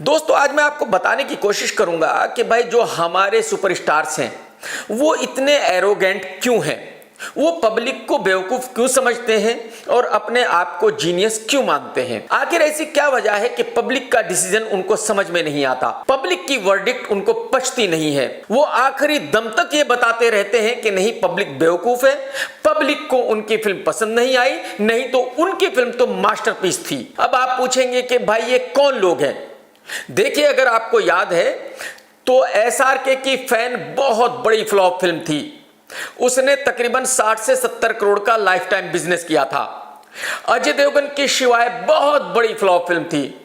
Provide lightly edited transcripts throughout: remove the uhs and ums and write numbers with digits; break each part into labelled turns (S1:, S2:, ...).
S1: दोस्तों आज मैं आपको बताने की कोशिश करूंगा कि भाई जो हमारे सुपरस्टार्स हैं वो इतने एरोगेंट क्यों हैं, वो पब्लिक को बेवकूफ क्यों समझते हैं और अपने आप को जीनियस क्यों मानते हैं। आखिर ऐसी क्या वजह है कि पब्लिक का डिसीजन उनको समझ में नहीं आता, पब्लिक की वर्डिक्ट उनको पचती नहीं है। वो आखिरी दम तक ये बताते रहते हैं कि नहीं पब्लिक बेवकूफ है, पब्लिक को उनकी फिल्म पसंद नहीं आई, नहीं तो उनकी फिल्म तो मास्टरपीस थी। अब आप पूछेंगे कि भाई ये कौन लोग हैं। देखिए अगर आपको याद है तो एसआरके की फैन बहुत बड़ी फ्लॉप फिल्म थी। उसने तकरीबन 60 से 70 करोड़ का लाइफ टाइम बिजनेस किया था। अजय देवगन की शिवाय बहुत बड़ी फ्लॉप फिल्म थी।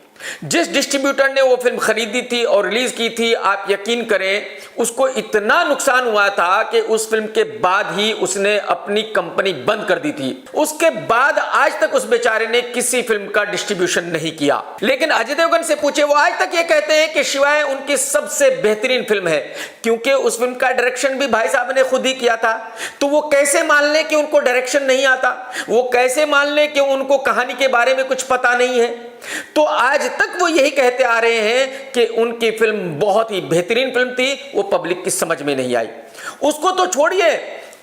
S1: जिस डिस्ट्रीब्यूटर ने वो फिल्म खरीदी थी और रिलीज की थी, आप यकीन करें उसको इतना नुकसान हुआ था कि उस फिल्म के बाद ही उसने अपनी कंपनी बंद कर दी थी। उसके बाद आज तक उस बेचारे ने किसी फिल्म का डिस्ट्रीब्यूशन नहीं किया। लेकिन अजय देवगन से पूछे, वो आज तक ये कहते हैं कि शिवाय उनकी सबसे बेहतरीन फिल्म है, क्योंकि उस फिल्म का डायरेक्शन भी भाई साहब ने खुद ही किया था। तो वो कैसे मान ले कि उनको डायरेक्शन नहीं आता, वो कैसे मान ले कि उनको कहानी के बारे में कुछ पता नहीं है। तो आज तक वो यही कहते आ रहे हैं कि उनकी फिल्म बहुत ही बेहतरीन फिल्म थी, वो पब्लिक की समझ में नहीं आई। उसको तो छोड़िए,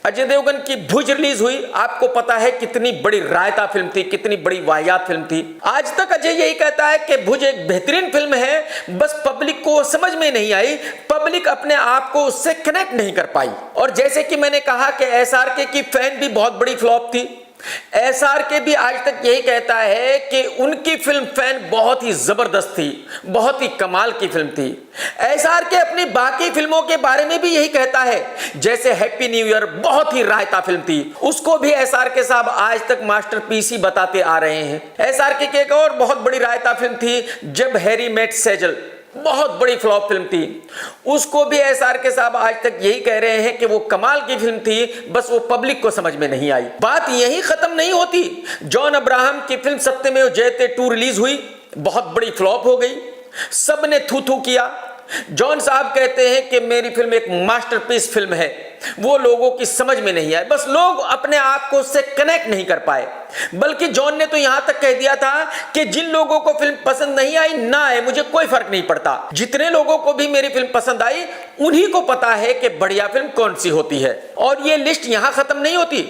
S1: अजय देवगन की भुज रिलीज हुई, आपको पता है कितनी बड़ी रायता फिल्म थी, कितनी बड़ी वाहियात फिल्म थी। आज तक अजय यही कहता है कि भुज एक बेहतरीन फिल्म है, बस पब्लिक को समझ में नहीं आई, पब्लिक अपने आप को उससे कनेक्ट नहीं कर पाई। और जैसे कि मैंने कहा कि एसआरके की फैन भी बहुत बड़ी फ्लॉप थी। एसआरके भी आज तक यही कहता है कि उनकी फिल्म फैन बहुत ही जबरदस्त थी, बहुत ही कमाल की फिल्म थी। एसआरके अपनी बाकी फिल्मों के बारे में भी यही कहता है, जैसे हैप्पी न्यू ईयर बहुत ही रायता फिल्म थी, उसको भी एसआरके साहब आज तक मास्टरपीस ही बताते आ रहे हैं। एसआरके की एक और बहुत बड़ी रायता फिल्म थी जब हैरी मेट सेजल, बहुत बड़ी फ्लॉप फिल्म थी, उसको भी एसआरके साहब आज तक यही कह रहे हैं कि वो कमाल की फिल्म थी, बस वो पब्लिक को समझ में नहीं आई। बात यही खत्म नहीं होती। जॉन अब्राहम की फिल्म सत्यमेव जयते 2 रिलीज हुई, बहुत बड़ी फ्लॉप हो गई, सबने थू थू किया। जॉन साहब कहते हैं कि मेरी फिल्म एक मास्टरपीस फिल्म है, वो लोगों की समझ में नहीं आए, बस लोग अपने आप को उससे कनेक्ट नहीं कर पाए। बल्कि जॉन ने तो यहां तक कह दिया था कि जिन लोगों को फिल्म पसंद नहीं आई ना आए, मुझे कोई फर्क नहीं पड़ता, जितने लोगों को भी मेरी फिल्म पसंद आई उन्हीं को पता है कि बढ़िया फिल्म कौन सी होती है। और ये लिस्ट यहां खत्म नहीं होती।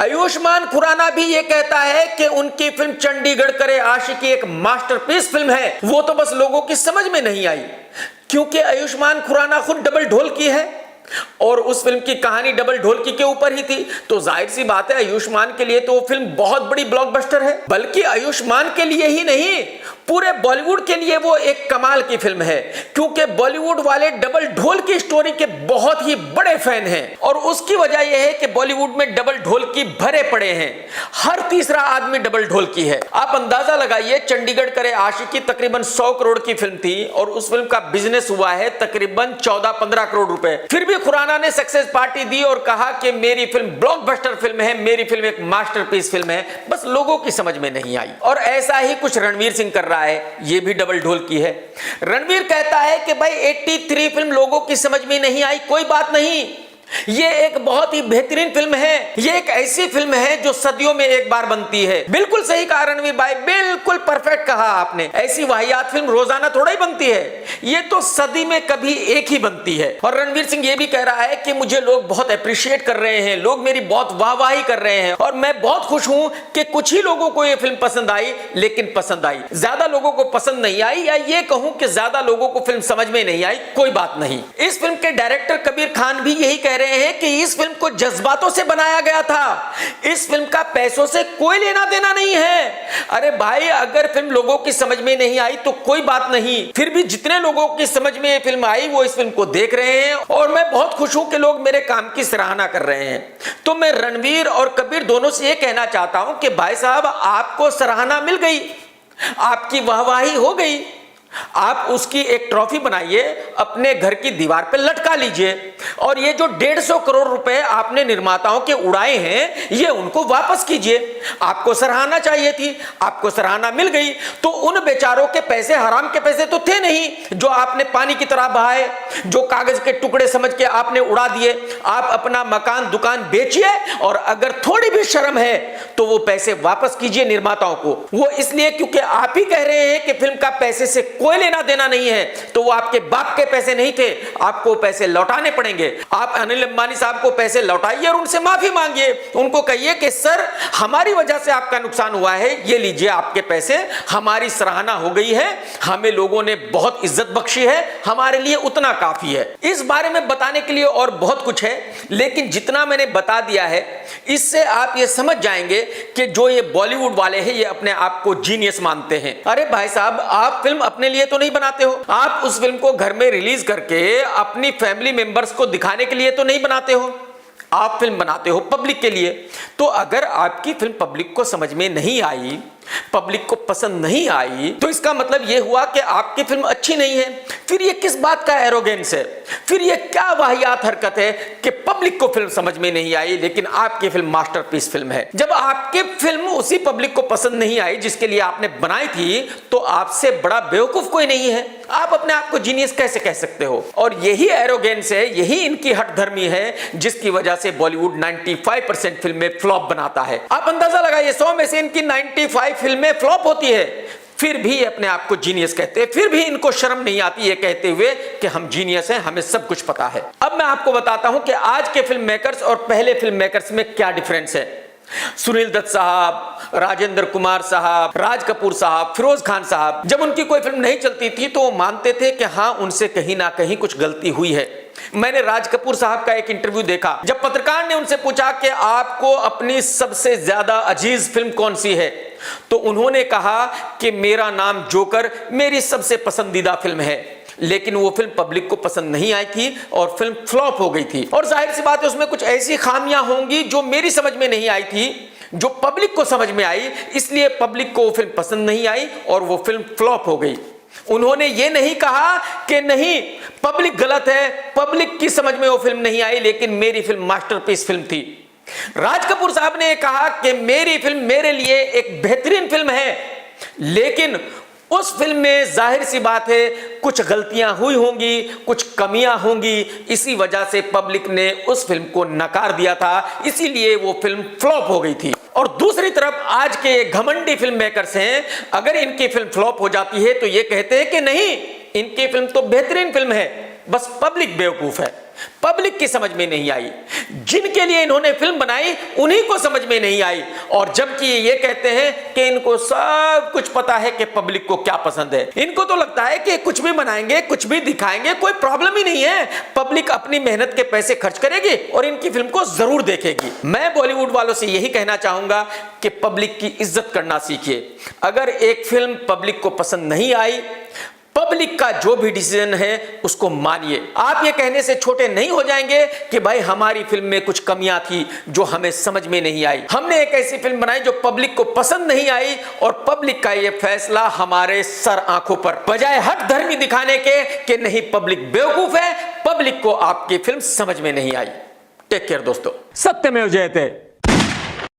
S1: आयुष्मान खुराना भी ये कहता है कि उनकी फिल्म चंडीगढ़ करे आशिकी एक मास्टरपीस फिल्म है, वो तो बस लोगों की समझ में नहीं आई। क्योंकि आयुष्मान खुराना खुद डबल ढोलकी है और उस फिल्म की कहानी डबल ढोलकी के ऊपर ही थी, तो जाहिर सी बात है आयुष्मान के लिए तो वो फिल्म बहुत बड़ी ब्लॉकबस्टर है। बल्कि आयुष्मान के लिए ही नहीं, पूरे बॉलीवुड के लिए वो एक कमाल की फिल्म है, क्योंकि बॉलीवुड वाले डबल ढोल की स्टोरी के बहुत ही बड़े फैन हैं। और उसकी वजह यह है कि बॉलीवुड में डबल ढोल की भरे पड़े हैं, हर तीसरा आदमी डबल ढोल की है। आप अंदाजा लगाइए, चंडीगढ़ करे आशिकी तकरीबन 100 करोड़ की फिल्म थी और उस फिल्म का बिजनेस हुआ है तकरीबन 14-15 करोड़ रुपए। फिर भी खुराना ने सक्सेस पार्टी दी और कहा कि मेरी फिल्म ब्लॉकबस्टर फिल्म है, मेरी फिल्म एक मास्टरपीस फिल्म है, बस लोगों की समझ में नहीं आई। और ऐसा ही कुछ रणवीर सिंह कर रहा है, ये भी डबल ढोल की है। रणवीर कहता है कि भाई 83 फिल्म लोगों की समझ में नहीं आई, कोई बात नहीं, ये एक बहुत ही बेहतरीन फिल्म है, ये एक ऐसी फिल्म है जो सदियों में एक बार बनती है। बिल्कुल सही कहा रणवीर भाई, बिल्कुल परफेक्ट कहा आपने। ऐसी वाहियात फिल्म रोजाना थोड़ा ही बनती है, ये तो सदी में कभी एक ही बनती है। और रणवीर सिंह ये भी कह रहा है कि मुझे लोग बहुत अप्रिशिएट कर रहे हैं, लोग मेरी बहुत वाहवाही कर रहे हैं और मैं बहुत खुश हूं कि कुछ ही लोगों को ये फिल्म पसंद आई, लेकिन पसंद आई। ज्यादा लोगों को पसंद नहीं आई, या ये कहूं कि ज्यादा लोगों को फिल्म समझ में नहीं आई, कोई बात नहीं। इस फिल्म के डायरेक्टर कबीर खान भी यही कह रहे हैं कि इस फिल्म को जज्बातों से बनाया गया था, इस फिल्म का पैसों से कोई लेना देना नहीं है। अरे भाई, अगर फिल्म लोगों की समझ में नहीं आई तो कोई बात नहीं, फिर भी जितने लोगों की समझ में ये फिल्म आई वो इस फिल्म को देख रहे हैं और मैं बहुत खुश हूं कि लोग मेरे काम की सराहना कर रहे हैं। तो मैं रणवीर और कबीर दोनों से ये कहना चाहता हूं कि भाई साहब, आपको सराहना मिल गई, आपकी वाहवाही हो गई, आप उसकी एक ट्रॉफी बनाइए, अपने घर की दीवार पे लटका लीजिए और ये जो 150 करोड़ रुपए आपने निर्माताओं के उड़ाए हैं ये उनको वापस कीजिए। आपको सराहना चाहिए थी, आपको सराहना मिल गई। तो उन बेचारों के पैसे हराम के पैसे तो थे नहीं जो आपने पानी की तरह बहाए, जो कागज के टुकड़े समझ के आपने उड़ा दिए। आप अपना मकान दुकान बेचिए और अगर थोड़ी भी शर्म है तो वो पैसे वापस कीजिए निर्माताओं को। वो इसलिए क्योंकि आप ही कह रहे हैं कि फिल्म का पैसे से कोई लेना देना नहीं है तो वो आपके बाप के पैसे नहीं थे, आपको पैसे लौटाने पड़ेंगे। आप अनिल अंबानी साहब को पैसे लौटाइए और उनसे माफी मांगिए। उनको कहिए कि सर हमारी वजह से आपका नुकसान हुआ है, ये लीजिए आपके पैसे, हमारी सराहना हो गई है, हमें लोगों ने बहुत इज्जत बख्शी है, हमारे लिए उतना काफी है। इस बारे में बताने के लिए और बहुत कुछ है, लेकिन जितना मैंने बता दिया है इससे आप ये समझ जाएंगे कि जो ये बॉलीवुड वाले हैं ये अपने आप को जीनियस मानते हैं। अरे भाई साहब, आप फिल्म अपने लिए तो नहीं बनाते हो, आप उस फिल्म को घर में रिलीज करके अपनी फैमिली मेंबर्स को दिखाने के लिए तो नहीं बनाते हो, आप फिल्म बनाते हो पब्लिक के लिए। तो अगर आपकी फिल्म पब्लिक को समझ में नहीं आई, पब्लिक को पसंद नहीं आई, तो इसका मतलब यह हुआ कि आपकी फिल्म अच्छी नहीं है। फिर ये किस बात का एरोगेंस है, फिर ये क्या वाहियात हरकत है कि पब्लिक को फिल्म समझ में नहीं आई लेकिन आपकी फिल्म मास्टरपीस फिल्म है। जब आपकी फिल्म उसी पब्लिक को पसंद नहीं आई जिसके लिए आपने बनाई थी, तो आपसे बड़ा बेवकूफ कोई नहीं है। आप अपने आप को जीनियस कैसे कह सकते हो? और यही एरोगेंस है, यही इनकी हठधर्मी है जिसकी वजह से बॉलीवुड 95% फिल्में फ्लॉप बनाता है। आप अंदाजा लगाइए, 100 में से इनकी 95 फिल्में फ्लॉप होती है, फिर भी अपने आप को जीनियस कहते हैं, फिर भी इनको शर्म नहीं आती है कहते हुए कि हम जीनियस हैं, हमें सब कुछ पता है। अब मैं आपको बताता हूं कि आज के फिल्म मेकर्स और पहले फिल्म मेकर्स में क्या डिफरेंस है। सुनील दत्त साहब, राजेंद्र कुमार साहब, राज कपूर साहब, फिरोज खान साहब, जब उनकी कोई फिल्म नहीं चलती थी तो वो मानते थे कि हाँ उनसे कहीं ना कहीं कुछ गलती हुई है। मैंने राज कपूर साहब का एक इंटरव्यू देखा, जब पत्रकार ने उनसे पूछा कि आपको अपनी सबसे ज्यादा अजीज फिल्म कौन सी है, तो उन्होंने कहा कि मेरा नाम जोकर मेरी सबसे पसंदीदा फिल्म है। लेकिन वो फिल्म पब्लिक को पसंद नहीं आई थी और फिल्म फ्लॉप हो गई थी। और जाहिर सी बात है उसमें कुछ ऐसी खामियां होंगी जो मेरी समझ में नहीं आई थी, जो पब्लिक को समझ में आई, इसलिए पब्लिक को वो फिल्म पसंद नहीं आई और वो फिल्म फ्लॉप हो गई। उन्होंने ये नहीं कहा कि नहीं पब्लिक गलत है, पब्लिक की समझ में वो फिल्म नहीं आई लेकिन मेरी फिल्म मास्टरपीस फिल्म थी। राज कपूर साहब ने कहा कि मेरी फिल्म मेरे लिए एक बेहतरीन फिल्म है, लेकिन उस फिल्म में जाहिर सी बात है कुछ गलतियां हुई होंगी, कुछ कमियां होंगी, इसी वजह से पब्लिक ने उस फिल्म को नकार दिया था, इसीलिए वो फिल्म फ्लॉप हो गई थी। और दूसरी तरफ आज के घमंडी फिल्म मेकर्स हैं, अगर इनकी फिल्म फ्लॉप हो जाती है तो ये कहते हैं कि नहीं इनकी फिल्म तो बेहतरीन फिल्म है, बस पब्लिक बेवकूफ है, पब्लिक की समझ में नहीं आई, जिनके लिए इन्होंने फिल्म बनाई उन्हीं को समझ में नहीं आई। और जबकि ये कहते हैं कि इनको सब कुछ पता है कि पब्लिक को क्या पसंद है, इनको तो लगता है कि कुछ भी बनाएंगे, कुछ भी दिखाएंगे, कोई प्रॉब्लम ही नहीं है, पब्लिक अपनी मेहनत के पैसे खर्च करेगी और इनकी फिल्म को जरूर देखेगी। मैं बॉलीवुड वालों से यही कहना चाहूंगा कि पब्लिक की इज्जत करना सीखिए। अगर एक फिल्म पब्लिक को पसंद नहीं आई, पब्लिक का जो भी डिसीजन है उसको मानिए। आप ये कहने से छोटे नहीं हो जाएंगे कि भाई हमारी फिल्म में कुछ कमियां थी जो हमें समझ में नहीं आई, हमने एक ऐसी फिल्म बनाई जो पब्लिक को पसंद नहीं आई और पब्लिक का ये फैसला हमारे सर आंखों पर, बजाय हट धर्मी दिखाने के कि नहीं पब्लिक बेवकूफ है, पब्लिक को आपकी फिल्म समझ में नहीं आई। टेक केयर दोस्तों, सत्यमेव जयते।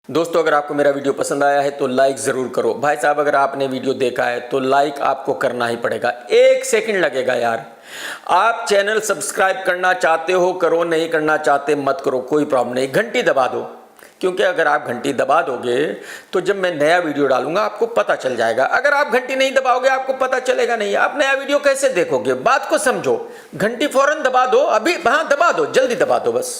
S1: दोस्तों अगर आपको मेरा वीडियो पसंद आया है तो लाइक ज़रूर करो। भाई साहब अगर आपने वीडियो देखा है तो लाइक आपको करना ही पड़ेगा, 1 सेकंड लगेगा यार। आप चैनल सब्सक्राइब करना चाहते हो करो, नहीं करना चाहते मत करो, कोई प्रॉब्लम नहीं। घंटी दबा दो, क्योंकि अगर आप घंटी दबा दोगे तो जब मैं नया वीडियो डालूंगा आपको पता चल जाएगा। अगर आप घंटी नहीं दबाओगे आपको पता चलेगा नहीं, आप नया वीडियो कैसे देखोगे? बात को समझो, घंटी फौरन दबा दो, अभी हाँ दबा दो, जल्दी दबा दो बस।